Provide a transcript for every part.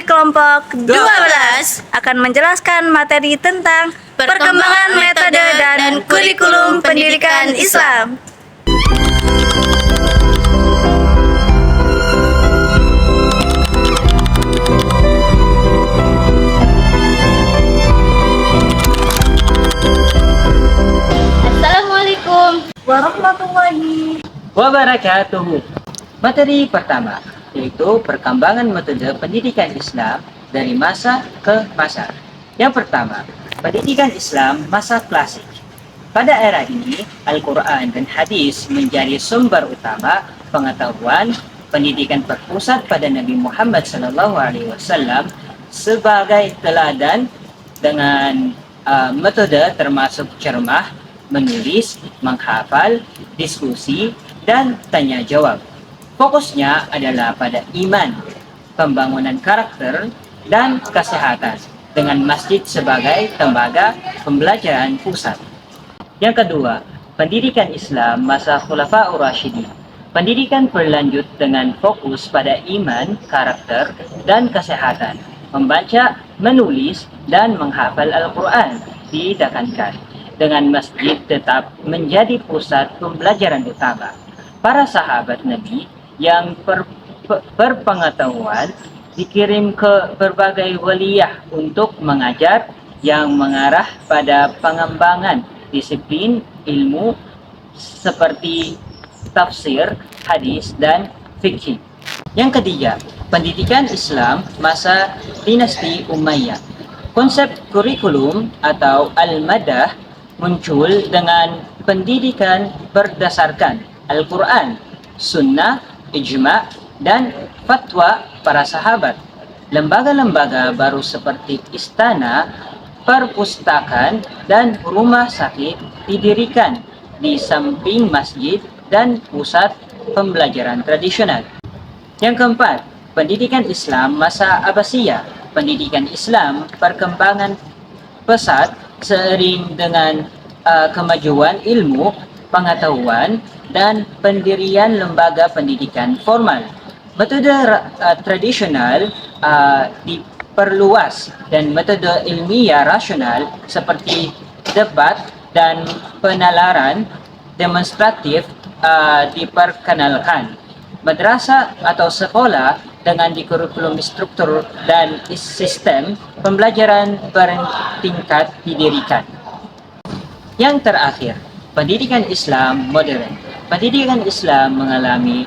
kelompok 12 akan menjelaskan materi tentang perkembangan metode dan kurikulum pendidikan Islam. Assalamualaikum warahmatullahi wabarakatuh. Materi pertama yaitu perkembangan metode pendidikan Islam dari masa ke masa. Yang pertama, pendidikan Islam masa klasik. Pada era ini, Al-Quran dan Hadis menjadi sumber utama pengetahuan. Pendidikan berpusat pada Nabi Muhammad SAW sebagai teladan dengan metode termasuk cermah, menulis, menghafal, diskusi, dan tanya jawab. Fokusnya adalah pada iman, pembangunan karakter, dan kesehatan dengan masjid sebagai tembaga pembelajaran pusat. Yang kedua, pendidikan Islam masa Khulafaur Rasyidin. Pendidikan berlanjut dengan fokus pada iman, karakter, dan kesehatan. Membaca, menulis, dan menghafal Al-Quran ditekankan dengan masjid tetap menjadi pusat pembelajaran utama. Para sahabat Nabi yang berpengetahuan dikirim ke berbagai wilayah untuk mengajar yang mengarah pada pengembangan disiplin ilmu seperti tafsir, hadis, dan fikih. Yang ketiga, pendidikan Islam masa dinasti Umayyah. Konsep kurikulum atau al-madah muncul dengan pendidikan berdasarkan Al-Quran, Sunnah, Ijma', dan fatwa para sahabat. Lembaga-lembaga baru seperti istana, perpustakaan, dan rumah sakit didirikan di samping masjid dan pusat pembelajaran tradisional. Yang keempat, pendidikan Islam masa Abbasiyah. Pendidikan Islam perkembangan pesat seiring dengan kemajuan ilmu, pengetahuan, dan pendirian lembaga pendidikan formal. Metode tradisional diperluas dan metode ilmiah rasional seperti debat dan penalaran demonstratif diperkenalkan. Madrasah atau sekolah dengan kurikulum struktur dan sistem pembelajaran bertingkat didirikan. Yang terakhir, pendidikan Islam modern. Pendidikan Islam mengalami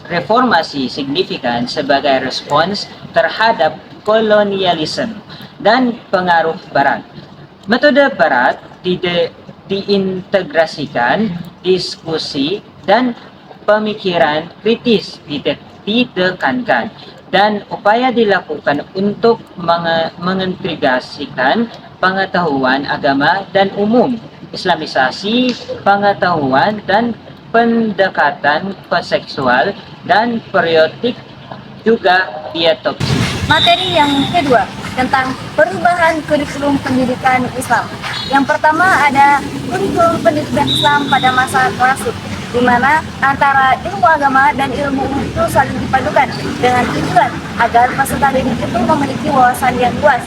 reformasi signifikan sebagai respons terhadap kolonialisme dan pengaruh Barat. Metode Barat diintegrasikan, diskusi dan pemikiran kritis ditekankan, dan upaya dilakukan untuk mengintegrasikan pengetahuan agama dan umum, Islamisasi pengetahuan, dan pendekatan seksual dan periodik juga diadopsi. Materi yang kedua tentang perubahan kurikulum pendidikan Islam. Yang pertama ada kurikulum pendidikan Islam pada masa klasik, di mana antara ilmu agama dan ilmu umum itu saling dipadukan dengan tujuan agar peserta didik itu memiliki wawasan yang luas.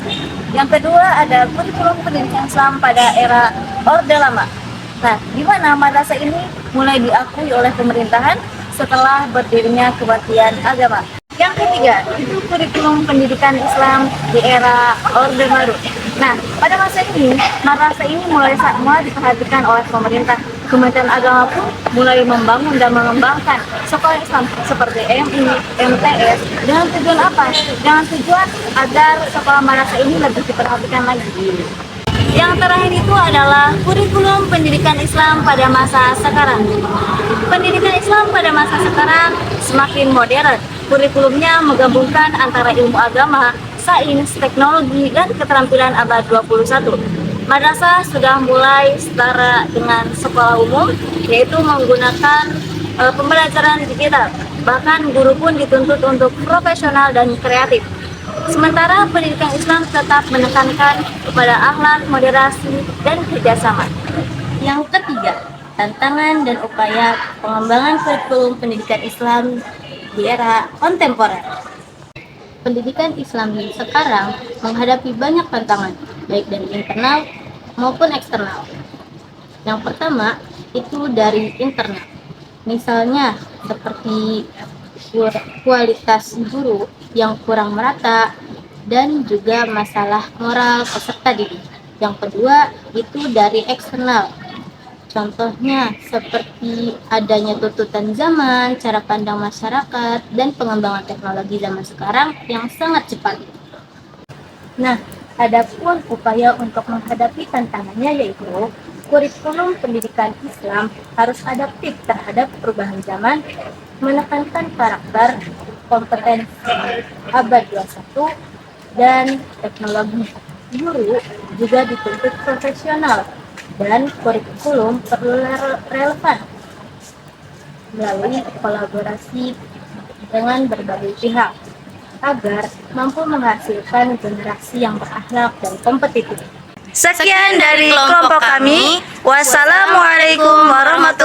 Yang kedua ada kurikulum pendidikan Islam pada era Orde Lama. Nah, di mana madrasah ini mulai diakui oleh pemerintahan setelah berdirinya Kementerian Agama. Yang ketiga, itu kurikulum pendidikan Islam di era Orde Baru. Nah, pada masa ini, madrasah ini mulai diperhatikan oleh pemerintah. Kementerian Agama pun mulai membangun dan mengembangkan sekolah Islam seperti MI, MTS, dengan tujuan apa? Dengan tujuan agar sekolah madrasah ini lebih diperhatikan lagi. Yang terakhir itu adalah kurikulum pendidikan Islam pada masa sekarang. Pendidikan Islam pada masa sekarang semakin modern. Kurikulumnya menggabungkan antara ilmu agama, sains, teknologi, dan keterampilan abad 21. Madrasah sudah mulai setara dengan sekolah umum, yaitu menggunakan pembelajaran digital. Bahkan guru pun dituntut untuk profesional dan kreatif. Sementara pendidikan Islam tetap menekankan kepada akhlak, moderasi, dan kerjasama. Yang ketiga, tantangan dan upaya pengembangan kurikulum pendidikan Islam di era kontemporer. Pendidikan Islam sekarang menghadapi banyak tantangan, baik dari internal maupun eksternal. Yang pertama, itu dari internal. Misalnya, seperti kualitas guru yang kurang merata, dan juga masalah moral peserta didik. Yang kedua, itu dari eksternal. Contohnya seperti adanya tuntutan zaman, cara pandang masyarakat, dan pengembangan teknologi zaman sekarang yang sangat cepat. Nah, ada pun upaya untuk menghadapi tantangannya yaitu kurikulum pendidikan Islam harus adaptif terhadap perubahan zaman, menekankan karakter, kompetensi abad 21, dan teknologi. Guru juga dituntut profesional dan kurikulum perlu relevan melalui kolaborasi dengan berbagai pihak agar mampu menghasilkan generasi yang berakhlak dan kompetitif. Sekian dari kelompok kami. Wassalamualaikum warahmatullahi